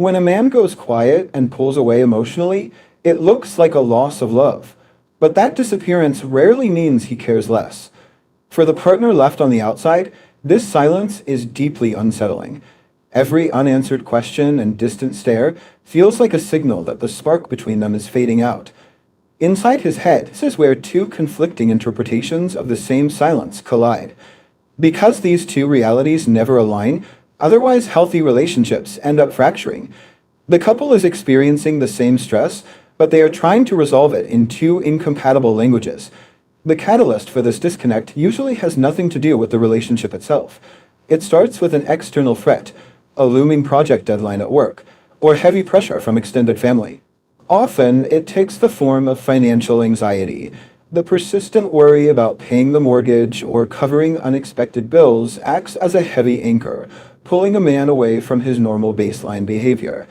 When a man goes quiet and pulls away emotionally, it looks like a loss of love. But that disappearance rarely means he cares less. For the partner left on the outside, this silence is deeply unsettling. Every unanswered question and distant stare feels like a signal that the spark between them is fading out. Inside his head, this is where two conflicting interpretations of the same silence collide. Because these two realities never align, otherwise healthy relationships end up fracturing. The couple is experiencing the same stress, but they are trying to resolve it in two incompatible languages. The catalyst for this disconnect usually has nothing to do with the relationship itself. It starts with an external threat, a looming project deadline at work, or heavy pressure from extended family. Often, it takes the form of financial anxiety. The persistent worry about paying the mortgage or covering unexpected bills acts as a heavy anchor, pulling a man away from his normal baseline behavior.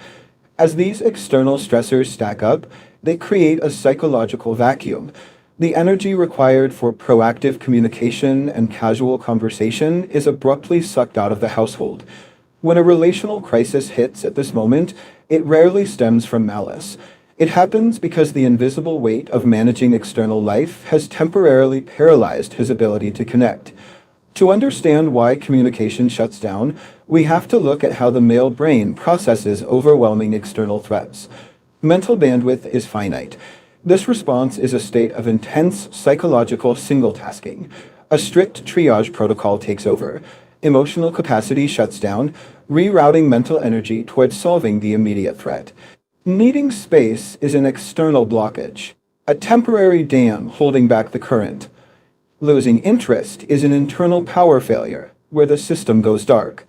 As these external stressors stack up, they create a psychological vacuum. The energy required for proactive communication and casual conversation is abruptly sucked out of the household. When a relational crisis hits at this moment, it rarely stems from malice. It happens because the invisible weight of managing external life has temporarily paralyzed his ability to connect. To understand why communication shuts down, we have to look at how the male brain processes overwhelming external threats. Mental bandwidth is finite. This response is a state of intense psychological single-tasking. A strict triage protocol takes over. Emotional capacity shuts down, rerouting mental energy towards solving the immediate threat. Needing space is an external blockage, a temporary dam holding back the current. Losing interest is an internal power failure, where the system goes dark.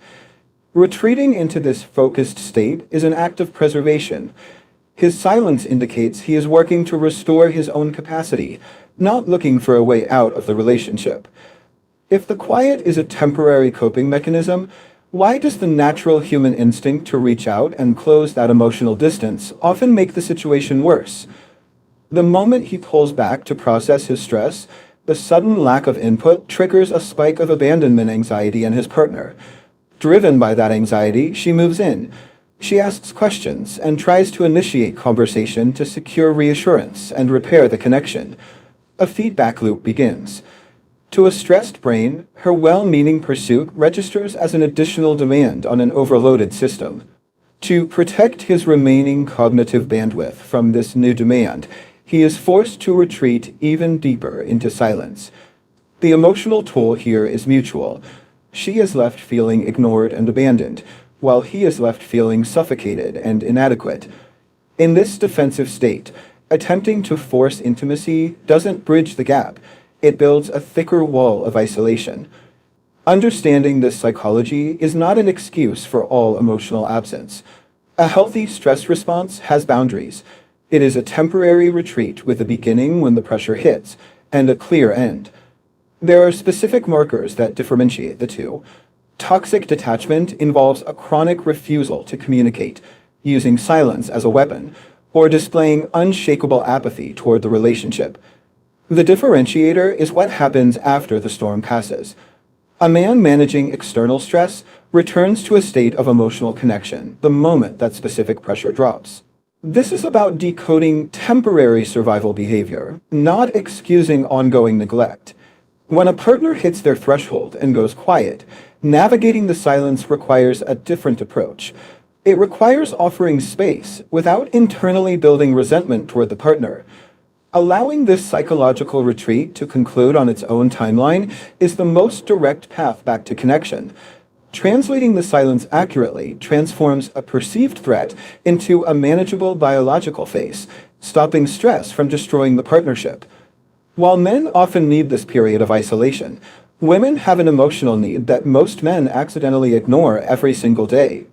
Retreating into this focused state is an act of preservation. His silence indicates he is working to restore his own capacity, not looking for a way out of the relationship. If the quiet is a temporary coping mechanism, why does the natural human instinct to reach out and close that emotional distance often make the situation worse? The moment he pulls back to process his stress, the sudden lack of input triggers a spike of abandonment anxiety in his partner. Driven by that anxiety, she moves in. She asks questions and tries to initiate conversation to secure reassurance and repair the connection. A feedback loop begins. To a stressed brain, her well-meaning pursuit registers as an additional demand on an overloaded system. To protect his remaining cognitive bandwidth from this new demand, he is forced to retreat even deeper into silence. The emotional toll here is mutual. She is left feeling ignored and abandoned, while he is left feeling suffocated and inadequate. In this defensive state, attempting to force intimacy doesn't bridge the gap. It builds a thicker wall of isolation. Understanding this psychology is not an excuse for all emotional absence. A healthy stress response has boundaries. It is a temporary retreat with a beginning when the pressure hits, and a clear end. There are specific markers that differentiate the two. Toxic detachment involves a chronic refusal to communicate, using silence as a weapon, or displaying unshakable apathy toward the relationship. The differentiator is what happens after the storm passes. A man managing external stress returns to a state of emotional connection the moment that specific pressure drops. This is about decoding temporary survival behavior, not excusing ongoing neglect. When a partner hits their threshold and goes quiet, navigating the silence requires a different approach. It requires offering space without internally building resentment toward the partner. Allowing this psychological retreat to conclude on its own timeline is the most direct path back to connection. Translating the silence accurately transforms a perceived threat into a manageable biological phase, stopping stress from destroying the partnership. While men often need this period of isolation, women have an emotional need that most men accidentally ignore every single day: